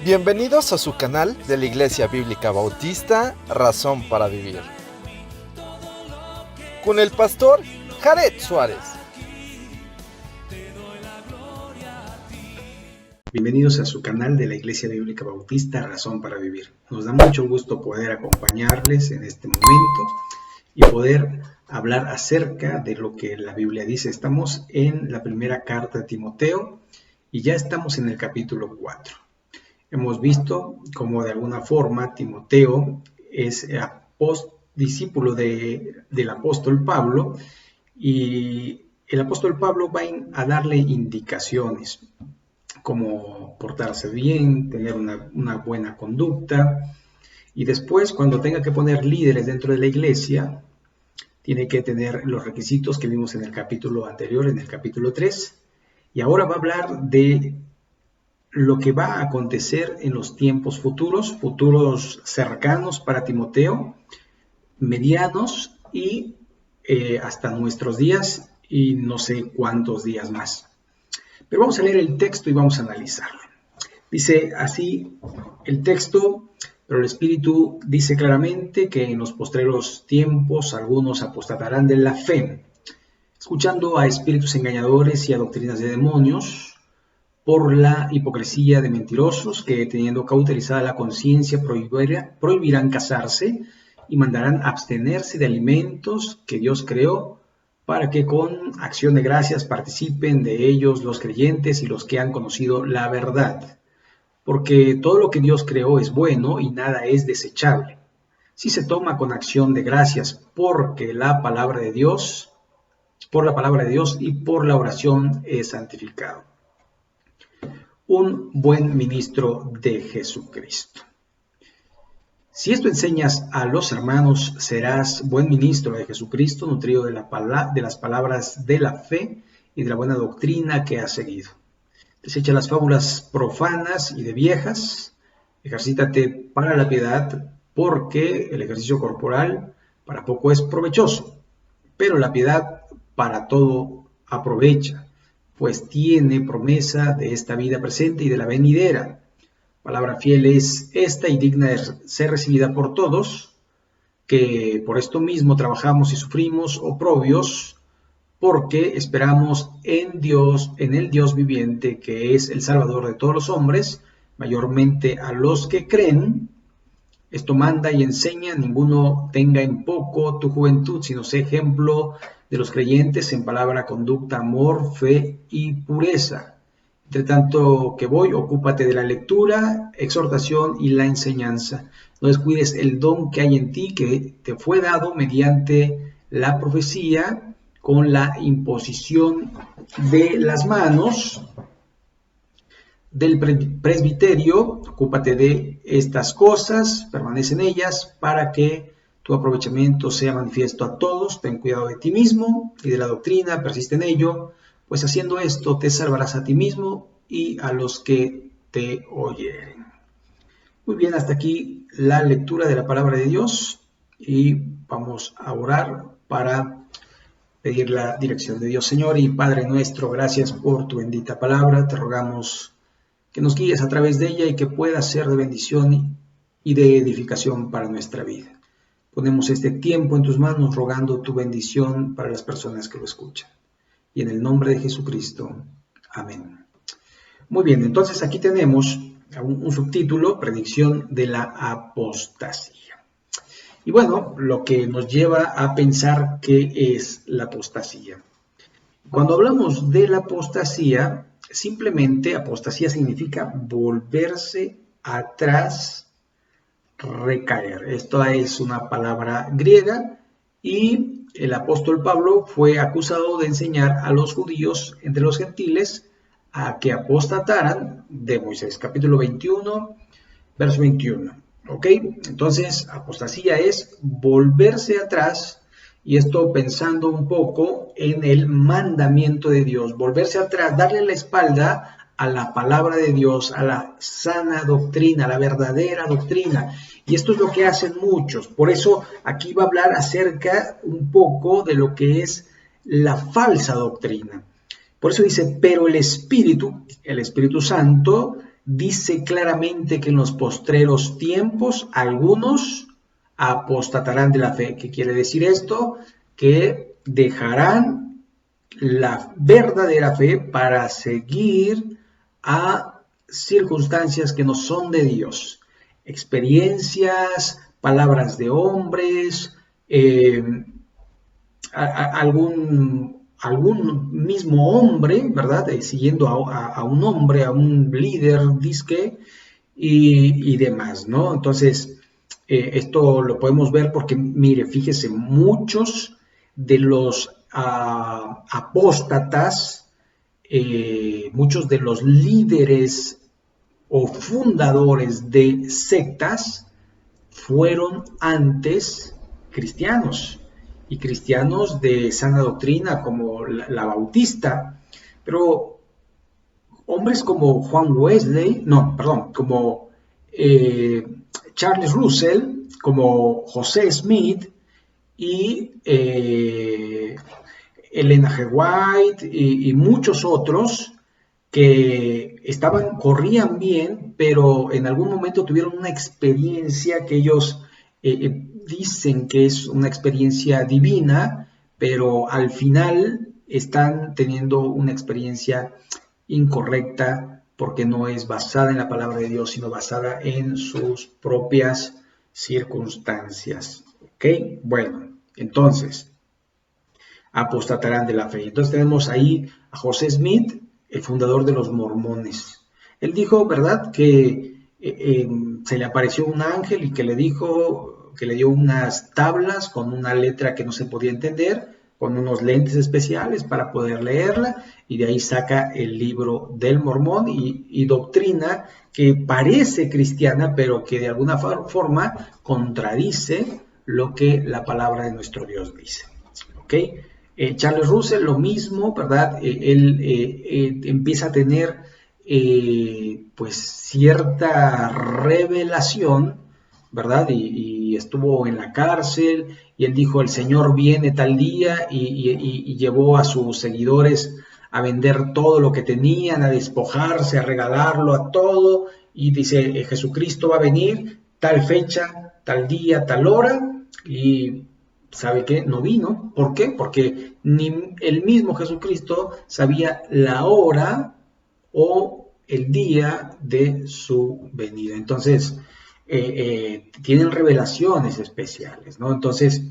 Bienvenidos a su canal de la Iglesia Bíblica Bautista, Razón para Vivir, con el pastor Jared Suárez. Bienvenidos a su canal de la Iglesia Bíblica Bautista, Razón para Vivir. Nos da mucho gusto poder acompañarles en este momento y poder hablar acerca de lo que la Biblia dice. Estamos en la primera carta de Timoteo y ya estamos en el capítulo 4. Hemos visto cómo de alguna forma Timoteo es discípulo del apóstol Pablo, y el apóstol Pablo va a darle indicaciones como portarse bien, tener una buena conducta, y después cuando tenga que poner líderes dentro de la iglesia, tiene que tener los requisitos que vimos en el capítulo anterior, en el capítulo 3, y ahora va a hablar de lo que va a acontecer en los tiempos futuros cercanos para Timoteo, medianos y hasta nuestros días, y no sé cuántos días más. Pero vamos a leer el texto y vamos a analizarlo. Dice así el texto: pero el Espíritu dice claramente que en los postreros tiempos algunos apostatarán de la fe, escuchando a espíritus engañadores y a doctrinas de demonios, por la hipocresía de mentirosos que, teniendo cauterizada la conciencia, prohibirán casarse y mandarán abstenerse de alimentos que Dios creó, para que con acción de gracias participen de ellos los creyentes y los que han conocido la verdad. Porque todo lo que Dios creó es bueno y nada es desechable, si se toma con acción de gracias, por la palabra de Dios y por la oración es santificado. Un buen ministro de Jesucristo. Si esto enseñas a los hermanos, serás buen ministro de Jesucristo, nutrido de las palabras de la fe y de la buena doctrina que has seguido. Desecha las fábulas profanas y de viejas, ejercítate para la piedad, porque el ejercicio corporal para poco es provechoso, pero la piedad para todo aprovecha, pues tiene promesa de esta vida presente y de la venidera. Palabra fiel es esta y digna de ser recibida por todos, que por esto mismo trabajamos y sufrimos oprobios, porque esperamos en Dios, en el Dios viviente, que es el Salvador de todos los hombres, mayormente a los que creen. Esto manda y enseña: ninguno tenga en poco tu juventud, sino sé ejemplo de los creyentes en palabra, conducta, amor, fe y pureza. Entre tanto que voy, ocúpate de la lectura, exhortación y la enseñanza. No descuides el don que hay en ti, que te fue dado mediante la profecía, con la imposición de las manos del presbiterio. Ocúpate de estas cosas, permanece en ellas, para que tu aprovechamiento sea manifiesto a todos. Ten cuidado de ti mismo y de la doctrina, persiste en ello, pues haciendo esto te salvarás a ti mismo y a los que te oyeren. Muy bien, hasta aquí la lectura de la palabra de Dios, y vamos a orar para pedir la dirección de Dios. Señor y Padre nuestro, gracias por tu bendita palabra. Te rogamos que nos guíes a través de ella y que pueda ser de bendición y de edificación para nuestra vida. Ponemos este tiempo en tus manos, rogando tu bendición para las personas que lo escuchan. Y en el nombre de Jesucristo. Amén. Muy bien, entonces aquí tenemos un subtítulo: predicción de la apostasía. Y bueno, lo que nos lleva a pensar qué es la apostasía. Cuando hablamos de la apostasía, simplemente apostasía significa volverse atrás, recaer. Esta es una palabra griega, y el apóstol Pablo fue acusado de enseñar a los judíos entre los gentiles a que apostataran de Moisés, capítulo 21, verso 21. ¿Ok? Entonces, apostasía es volverse atrás, y esto pensando un poco en el mandamiento de Dios, volverse atrás, darle la espalda a la palabra de Dios, a la sana doctrina, a la verdadera doctrina. Y esto es lo que hacen muchos. Por eso aquí va a hablar acerca un poco de lo que es la falsa doctrina. Por eso dice: pero el Espíritu Santo dice claramente que en los postreros tiempos algunos apostatarán de la fe. ¿Qué quiere decir esto? Que dejarán la verdadera fe para seguir a circunstancias que no son de Dios, experiencias, palabras de hombres, algún mismo hombre, ¿verdad? Siguiendo a un hombre, a un líder, disque, y demás, ¿no? Entonces, esto lo podemos ver porque, mire, fíjese, muchos de los apóstatas, muchos de los líderes o fundadores de sectas fueron antes cristianos, y cristianos de sana doctrina como la Bautista, pero hombres como Juan Wesley, como Charles Russell, como José Smith y Elena G. White y muchos otros que corrían bien, pero en algún momento tuvieron una experiencia que ellos dicen que es una experiencia divina, pero al final están teniendo una experiencia incorrecta porque no es basada en la palabra de Dios, sino basada en sus propias circunstancias. ¿Ok? Bueno, entonces, apostatarán de la fe. Entonces tenemos ahí a José Smith, el fundador de los mormones. Él dijo, ¿verdad?, que se le apareció un ángel y que le dijo, que le dio unas tablas con una letra que no se podía entender, con unos lentes especiales para poder leerla, y de ahí saca el libro del Mormón y doctrina que parece cristiana, pero que de alguna forma contradice lo que la palabra de nuestro Dios dice. ¿Ok? Charles Russell, lo mismo, ¿verdad? Él empieza a tener pues cierta revelación, ¿verdad? Y estuvo en la cárcel, y él dijo, el Señor viene tal día, y llevó a sus seguidores a vender todo lo que tenían, a despojarse, a regalarlo, a todo, y dice, Jesucristo va a venir, tal fecha, tal día, tal hora, y ¿sabe qué? No vino. ¿Por qué? Porque ni el mismo Jesucristo sabía la hora o el día de su venida. Entonces, tienen revelaciones especiales, ¿no? Entonces,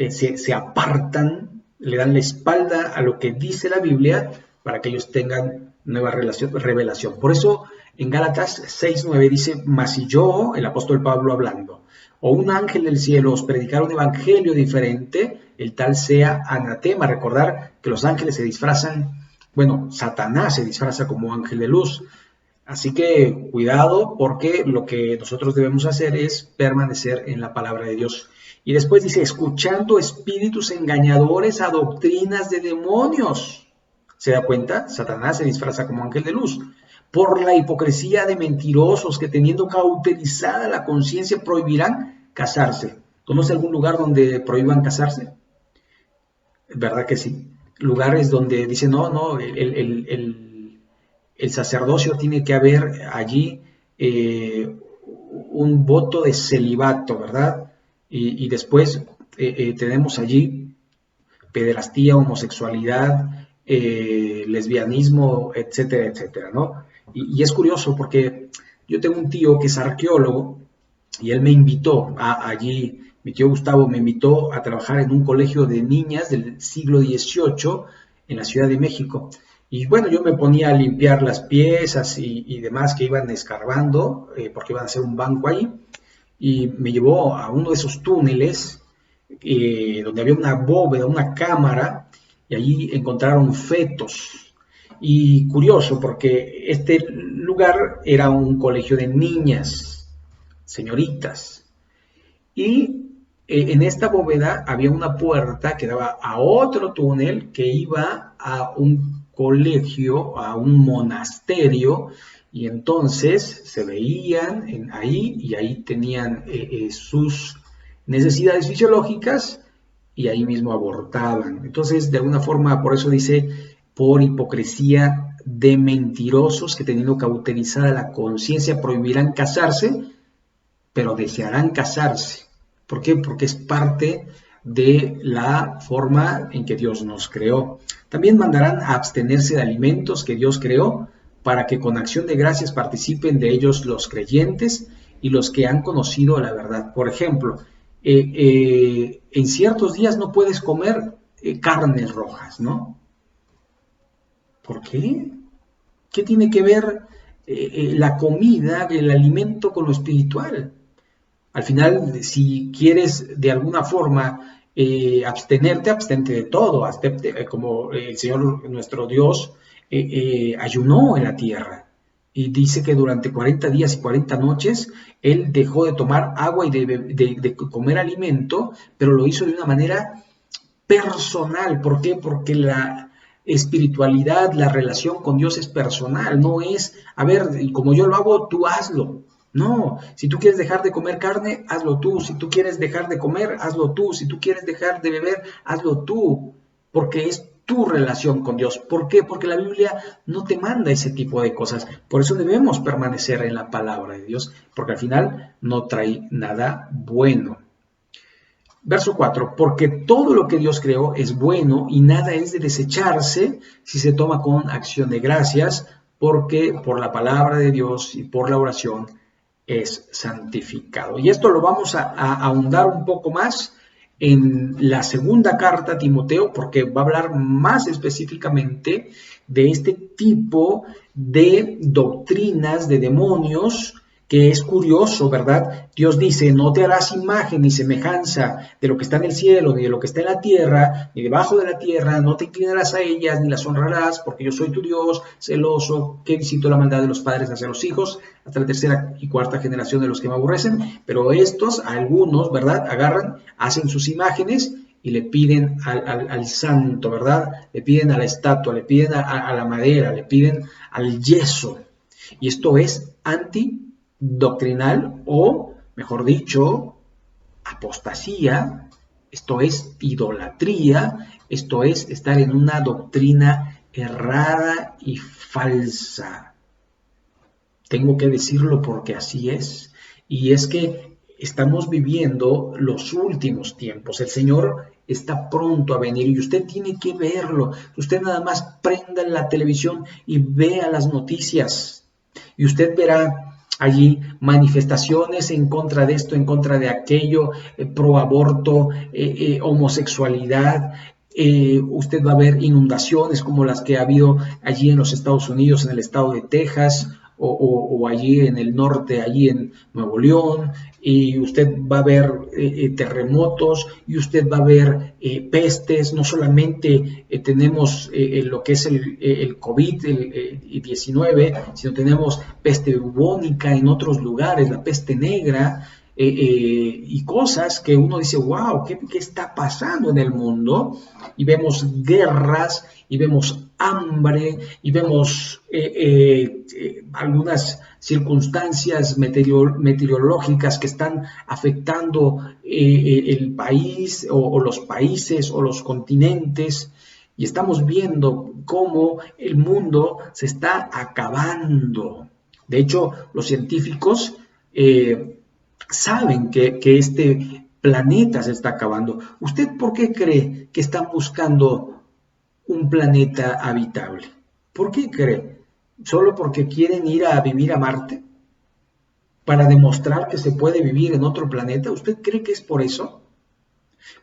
se apartan, le dan la espalda a lo que dice la Biblia para que ellos tengan nueva revelación. Por eso, en Gálatas 6:9 dice, mas si yo, el apóstol Pablo hablando, o un ángel del cielo os predicar un evangelio diferente, el tal sea anatema. Recordar que los ángeles se disfrazan, bueno, Satanás se disfraza como ángel de luz. Así que cuidado, porque lo que nosotros debemos hacer es permanecer en la palabra de Dios. Y después dice, escuchando espíritus engañadores a doctrinas de demonios. ¿Se da cuenta? Satanás se disfraza como ángel de luz. Por la hipocresía de mentirosos que teniendo cauterizada la conciencia prohibirán casarse. ¿Conoce algún lugar donde prohíban casarse? ¿Verdad que sí? Lugares donde dicen, no, el sacerdocio tiene que haber allí un voto de celibato, ¿verdad? Y después tenemos allí pederastía, homosexualidad, lesbianismo, etcétera, etcétera, ¿no? Y es curioso porque yo tengo un tío que es arqueólogo y él me invitó allí, mi tío Gustavo me invitó a trabajar en un colegio de niñas del siglo XVIII en la Ciudad de México. Y bueno, yo me ponía a limpiar las piezas y demás que iban escarbando, porque iban a hacer un banco ahí, y me llevó a uno de esos túneles donde había una bóveda, una cámara, y allí encontraron fetos. Y curioso, porque este lugar era un colegio de niñas, señoritas, y en esta bóveda había una puerta que daba a otro túnel que iba a un colegio, a un monasterio, y entonces se veían ahí, y ahí tenían sus necesidades fisiológicas, y ahí mismo abortaban. Entonces, de alguna forma, por eso dice, por hipocresía de mentirosos que, teniendo cauterizada la conciencia, prohibirán casarse, pero desearán casarse. ¿Por qué? Porque es parte de la forma en que Dios nos creó. También mandarán a abstenerse de alimentos que Dios creó, para que con acción de gracias participen de ellos los creyentes y los que han conocido la verdad. Por ejemplo, en ciertos días no puedes comer carnes rojas, ¿no? ¿Por qué? ¿Qué tiene que ver la comida, el alimento con lo espiritual? Al final, si quieres de alguna forma abstenerte, abstente de todo, como el Señor nuestro Dios ayunó en la tierra. Y dice que durante 40 días y 40 noches Él dejó de tomar agua y de comer alimento, pero lo hizo de una manera personal. ¿Por qué? Porque la espiritualidad, la relación con Dios es personal, no es, a ver, como yo lo hago, tú hazlo. No, si tú quieres dejar de comer carne, hazlo tú. Si tú quieres dejar de comer, hazlo tú. Si tú quieres dejar de beber, hazlo tú. Porque es tu relación con Dios. ¿Por qué? Porque la Biblia no te manda ese tipo de cosas. Por eso debemos permanecer en la palabra de Dios, porque al final no trae nada bueno. Verso 4, porque todo lo que Dios creó es bueno y nada es de desecharse si se toma con acción de gracias, porque por la palabra de Dios y por la oración es santificado. Y esto lo vamos a ahondar un poco más en la segunda carta a Timoteo, porque va a hablar más específicamente de este tipo de doctrinas de demonios, que es curioso, ¿verdad? Dios dice, no te harás imagen ni semejanza de lo que está en el cielo, ni de lo que está en la tierra, ni debajo de la tierra, no te inclinarás a ellas, ni las honrarás, porque yo soy tu Dios, celoso, que visito la maldad de los padres hacia los hijos, hasta la tercera y cuarta generación de los que me aborrecen. Pero estos, algunos, ¿verdad? Agarran, hacen sus imágenes y le piden al santo, ¿verdad? Le piden a la estatua, le piden a la madera, le piden al yeso. Y esto es antidoctrinal, o, mejor dicho, apostasía. Esto es idolatría, esto es estar en una doctrina errada y falsa. Tengo que decirlo porque así es. Y es que estamos viviendo los últimos tiempos. El Señor está pronto a venir y usted tiene que verlo. Usted nada más prenda la televisión y vea las noticias. Y usted verá allí manifestaciones en contra de esto, en contra de aquello, pro aborto, homosexualidad. Usted va a ver inundaciones como las que ha habido allí en los Estados Unidos, en el estado de Texas, o allí en el norte, allí en Nuevo León, y usted va a ver terremotos, y usted va a ver pestes. No solamente tenemos lo que es el COVID-19, sino tenemos peste bubónica en otros lugares, la peste negra, y cosas que uno dice, wow, ¿qué está pasando en el mundo? Y vemos guerras, y vemos hambre, y vemos algunas circunstancias meteorológicas que están afectando el país, o los países, o los continentes, y estamos viendo cómo el mundo se está acabando. De hecho, los científicos saben que este planeta se está acabando. ¿Usted por qué cree que están buscando un planeta habitable? ¿Por qué cree? ¿Solo porque quieren ir a vivir a Marte? ¿Para demostrar que se puede vivir en otro planeta? ¿Usted cree que es por eso?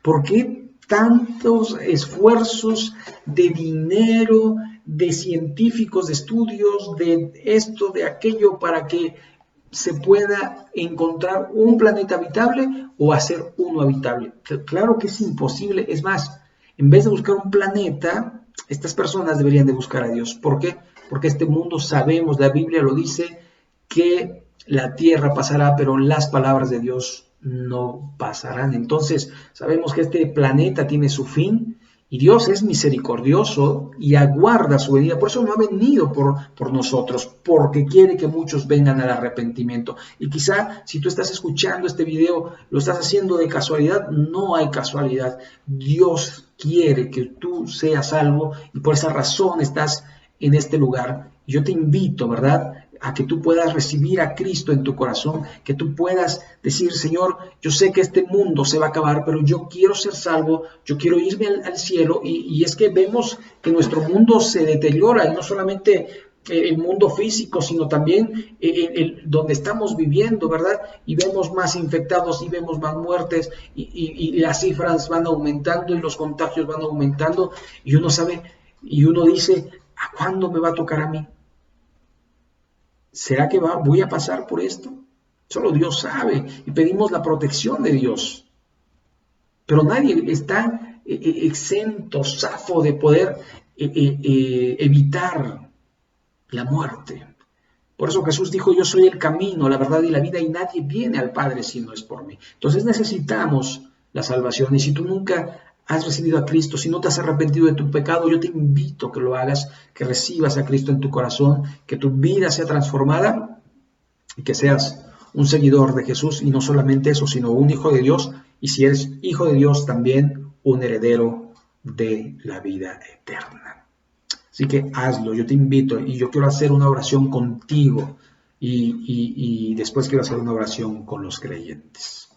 ¿Por qué tantos esfuerzos de dinero, de científicos, de estudios, de esto, de aquello, para que se pueda encontrar un planeta habitable o hacer uno habitable? Claro que es imposible. Es más, en vez de buscar un planeta, estas personas deberían de buscar a Dios. ¿Por qué? Porque este mundo, sabemos, la Biblia lo dice, que la tierra pasará, pero las palabras de Dios no pasarán. Entonces, sabemos que este planeta tiene su fin, y Dios es misericordioso y aguarda su venida. Por eso no ha venido por nosotros, porque quiere que muchos vengan al arrepentimiento. Y quizá si tú estás escuchando este video, lo estás haciendo de casualidad. No hay casualidad. Dios quiere que tú seas salvo, y por esa razón estás en este lugar. Yo te invito, ¿verdad?, a que tú puedas recibir a Cristo en tu corazón, que tú puedas decir, Señor, yo sé que este mundo se va a acabar, pero yo quiero ser salvo, yo quiero irme al cielo, y es que vemos que nuestro mundo se deteriora, y no solamente el mundo físico, sino también donde estamos viviendo, ¿verdad? Y vemos más infectados y vemos más muertes, y las cifras van aumentando y los contagios van aumentando, y uno sabe, y uno dice, ¿a cuándo me va a tocar a mí? ¿Será que voy a pasar por esto? Solo Dios sabe, y pedimos la protección de Dios. Pero nadie está exento, zafo de poder evitar la muerte. Por eso Jesús dijo, yo soy el camino, la verdad y la vida, y nadie viene al Padre si no es por mí. Entonces necesitamos la salvación, y si tú nunca has recibido a Cristo, si no te has arrepentido de tu pecado, yo te invito a que lo hagas, que recibas a Cristo en tu corazón, que tu vida sea transformada y que seas un seguidor de Jesús, y no solamente eso, sino un hijo de Dios, y si eres hijo de Dios, también un heredero de la vida eterna. Así que hazlo, yo te invito, y yo quiero hacer una oración contigo, y después quiero hacer una oración con los creyentes.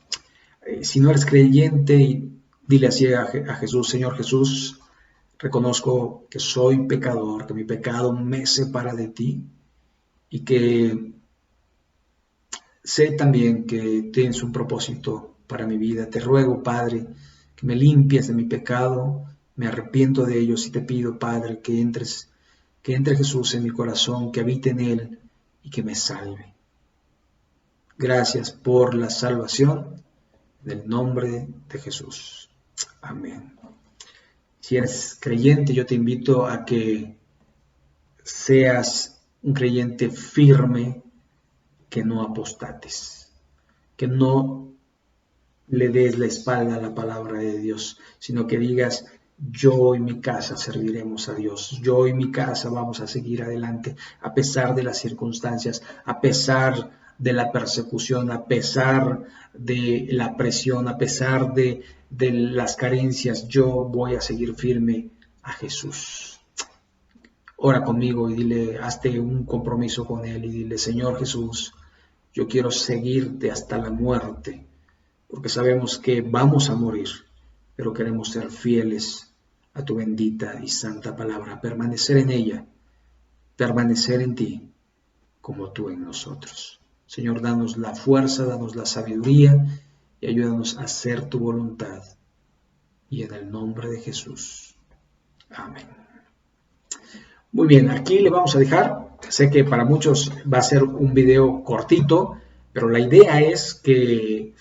Si no eres creyente, dile así a Jesús, Señor Jesús, reconozco que soy pecador, que mi pecado me separa de ti, y que sé también que tienes un propósito para mi vida. Te ruego, Padre, que me limpies de mi pecado, me arrepiento de ellos, y te pido, Padre, que entre Jesús en mi corazón, que habite en él y que me salve. Gracias por la salvación, en el nombre de Jesús. Amén. Si eres creyente, yo te invito a que seas un creyente firme, que no apostates, que no le des la espalda a la palabra de Dios, sino que digas, yo y mi casa serviremos a Dios, yo y mi casa vamos a seguir adelante, a pesar de las circunstancias, a pesar de la persecución, a pesar de la presión, a pesar de las carencias, yo voy a seguir firme a Jesús. Ora conmigo y dile, hazte un compromiso con él y dile, Señor Jesús, yo quiero seguirte hasta la muerte, porque sabemos que vamos a morir, pero queremos ser fieles a tu bendita y santa palabra, permanecer en ella, permanecer en ti, como tú en nosotros. Señor, danos la fuerza, danos la sabiduría y ayúdanos a hacer tu voluntad. Y en el nombre de Jesús. Amén. Muy bien, aquí le vamos a dejar. Sé que para muchos va a ser un video cortito, pero la idea es que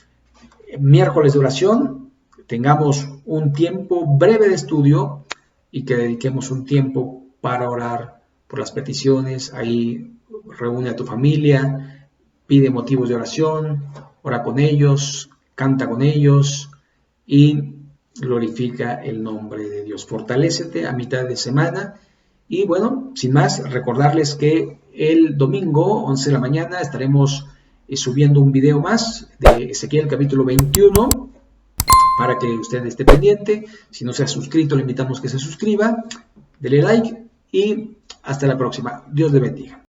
miércoles de oración tengamos un tiempo breve de estudio y que dediquemos un tiempo para orar por las peticiones. Ahí reúne a tu familia, pide motivos de oración, ora con ellos, canta con ellos y glorifica el nombre de Dios. Fortalécete a mitad de semana. Y bueno, sin más, recordarles que el domingo, 11 de la mañana, estaremos subiendo un video más de Ezequiel capítulo 21 para que usted esté pendiente. Si no se ha suscrito, le invitamos que se suscriba, dele like y hasta la próxima. Dios le bendiga.